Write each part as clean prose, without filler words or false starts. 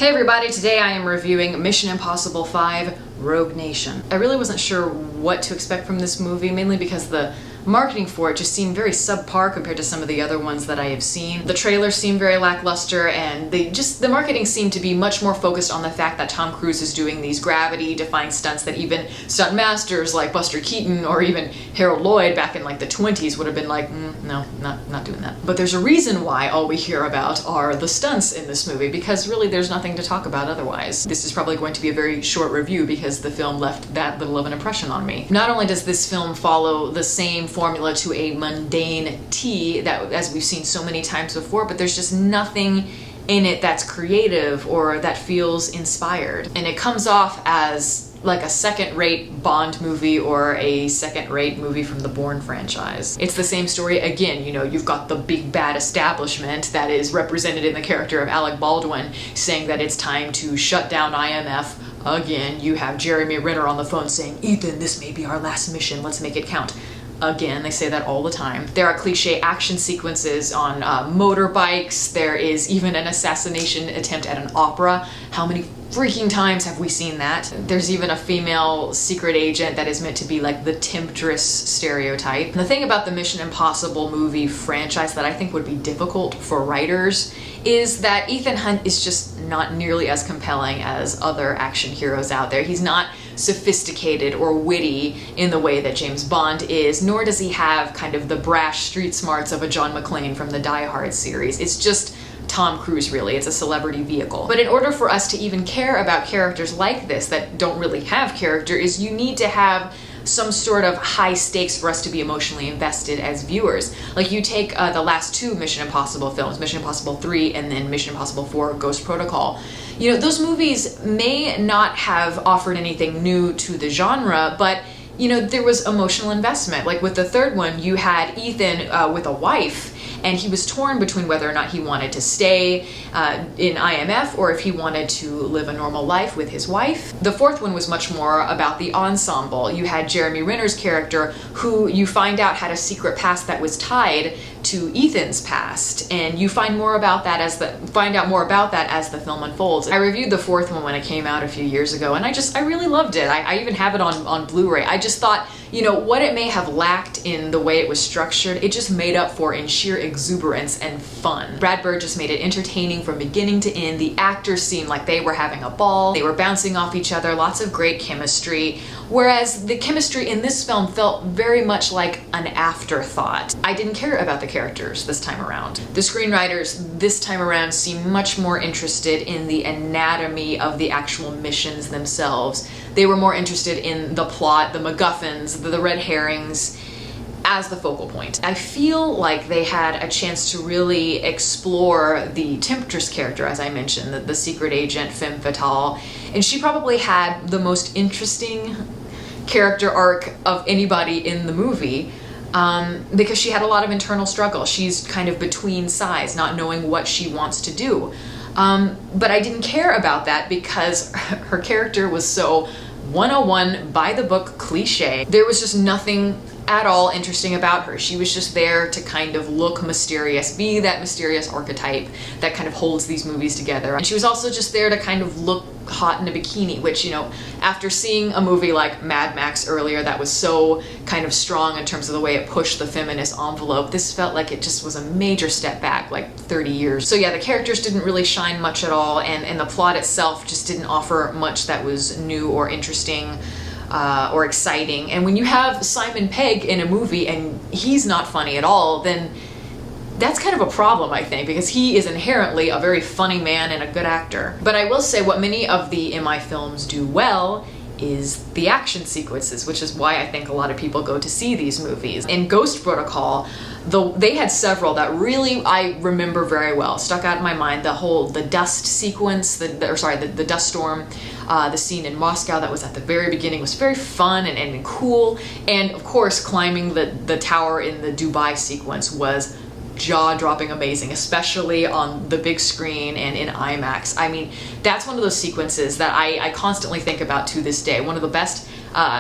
Hey everybody, today I am reviewing Mission Impossible 5 Rogue Nation. I really wasn't sure what to expect from this movie, mainly because the marketing for it just seemed very subpar compared to some of the other ones that I have seen. The trailers seemed very lackluster, and the marketing seemed to be much more focused on the fact that Tom Cruise is doing these gravity-defying stunts that even stunt masters like Buster Keaton or even Harold Lloyd back in like the 20s would have been like, no, not doing that. But there's a reason why all we hear about are the stunts in this movie, because really there's nothing to talk about otherwise. This is probably going to be a very short review because the film left that little of an impression on me. Not only does this film follow the same formula to a mundane T that as we've seen so many times before, but there's just nothing in it that's creative or that feels inspired. And it comes off as like a second-rate Bond movie or a second-rate movie from the Bourne franchise. It's the same story again, you know, you've got the big bad establishment that is represented in the character of Alec Baldwin saying that it's time to shut down IMF again. You have Jeremy Renner on the phone saying, "Ethan, this may be our last mission, let's make it count." Again, they say that all the time. There are cliche action sequences on motorbikes. There is even an assassination attempt at an opera. How many freaking times have we seen that? There's even a female secret agent that is meant to be like the temptress stereotype. And the thing about the Mission Impossible movie franchise that I think would be difficult for writers is that Ethan Hunt is just not nearly as compelling as other action heroes out there. He's not sophisticated or witty in the way that James Bond is, nor does he have kind of the brash street smarts of a John McClane from the Die Hard series. It's just Tom Cruise, really. It's a celebrity vehicle. But in order for us to even care about characters like this that don't really have character, is you need to have some sort of high stakes for us to be emotionally invested as viewers. Like you take the last two Mission Impossible films, Mission Impossible 3 and then Mission Impossible 4 Ghost Protocol. You know, those movies may not have offered anything new to the genre, but you know, there was emotional investment. Like with the third one, you had Ethan with a wife, and he was torn between whether or not he wanted to stay in IMF or if he wanted to live a normal life with his wife. The fourth one was much more about the ensemble. You had Jeremy Renner's character, who you find out had a secret past that was tied to Ethan's past, and you find out more about that as the film unfolds. I reviewed the fourth one when it came out a few years ago, and I really loved it. I even have it on Blu-ray. I just thought, you know, what it may have lacked in the way it was structured, it just made up for in sheer exuberance and fun. Brad Bird just made it entertaining from beginning to end. The actors seemed like they were having a ball. They were bouncing off each other, lots of great chemistry, whereas the chemistry in this film felt very much like an afterthought. I didn't care about the characters this time around. The screenwriters this time around seem much more interested in the anatomy of the actual missions themselves. They were more interested in the plot, the MacGuffins, the red herrings, as the focal point. I feel like they had a chance to really explore the Temptress character, as I mentioned, the secret agent femme fatale, and she probably had the most interesting character arc of anybody in the movie. Because she had a lot of internal struggle. She's kind of between sides, not knowing what she wants to do. But I didn't care about that because her character was so 101 by the book cliche. There was just nothing at all interesting about her. She was just there to kind of look mysterious, be that mysterious archetype that kind of holds these movies together. And she was also just there to kind of look hot in a bikini, which, you know, after seeing a movie like Mad Max earlier that was so kind of strong in terms of the way it pushed the feminist envelope, this felt like it just was a major step back, like 30 years. So yeah, the characters didn't really shine much at all, and the plot itself just didn't offer much that was new or interesting or exciting. And when you have Simon Pegg in a movie and he's not funny at all, then that's kind of a problem, I think, because he is inherently a very funny man and a good actor. But I will say what many of the MI films do well is the action sequences, which is why I think a lot of people go to see these movies. In Ghost Protocol, they had several that really I remember very well, stuck out in my mind. The dust sequence, the dust storm, the scene in Moscow that was at the very beginning was very fun and cool. And of course, climbing the tower in the Dubai sequence was jaw-dropping amazing, especially on the big screen and in IMAX. I mean, that's one of those sequences that I constantly think about to this day. One of the best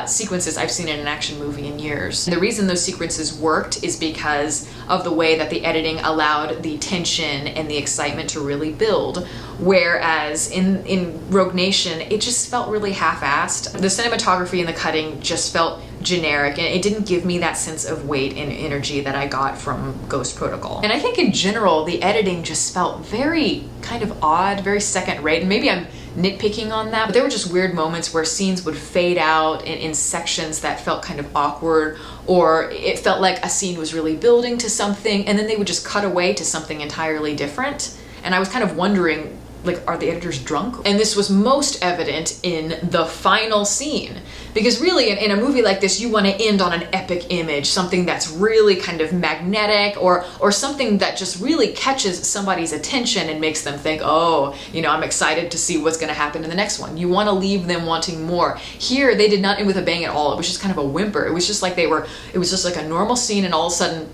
sequences I've seen in an action movie in years. And the reason those sequences worked is because of the way that the editing allowed the tension and the excitement to really build, whereas in Rogue Nation, it just felt really half-assed. The cinematography and the cutting just felt generic, and it didn't give me that sense of weight and energy that I got from Ghost Protocol. And I think in general, the editing just felt very kind of odd, very second-rate, and maybe I'm nitpicking on that, but there were just weird moments where scenes would fade out in sections that felt kind of awkward, or it felt like a scene was really building to something and then they would just cut away to something entirely different. And I was kind of wondering, like, are the editors drunk? And this was most evident in the final scene. Because really, in a movie like this, you want to end on an epic image, something that's really kind of magnetic, or something that just really catches somebody's attention and makes them think, oh, you know, I'm excited to see what's going to happen in the next one. You want to leave them wanting more. Here, they did not end with a bang at all. It was just kind of a whimper. It was just like it was just like a normal scene, and all of a sudden,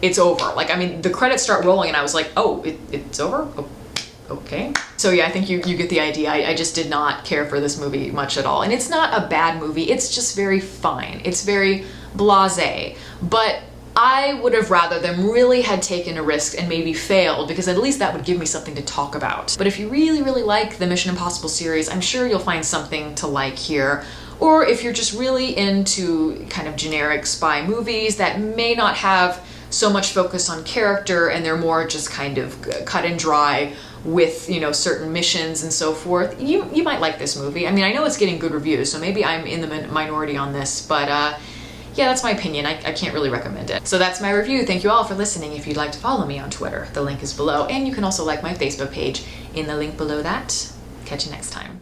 it's over. Like, I mean, the credits start rolling, and I was like, oh, it's over? Oh. Okay. So yeah, I think you get the idea. I just did not care for this movie much at all. And it's not a bad movie, it's just very fine. It's very blasé. But I would have rather them really had taken a risk and maybe failed, because at least that would give me something to talk about. But if you really, really like the Mission Impossible series, I'm sure you'll find something to like here. Or if you're just really into kind of generic spy movies that may not have so much focus on character and they're more just kind of cut and dry with, you know, certain missions and so forth, you might like this movie. I mean, I know it's getting good reviews, so maybe I'm in the minority on this, but yeah, that's my opinion. I can't really recommend it. So that's my review. Thank you all for listening. If you'd like to follow me on Twitter, the link is below, and you can also like my Facebook page in the link below that. Catch you next time.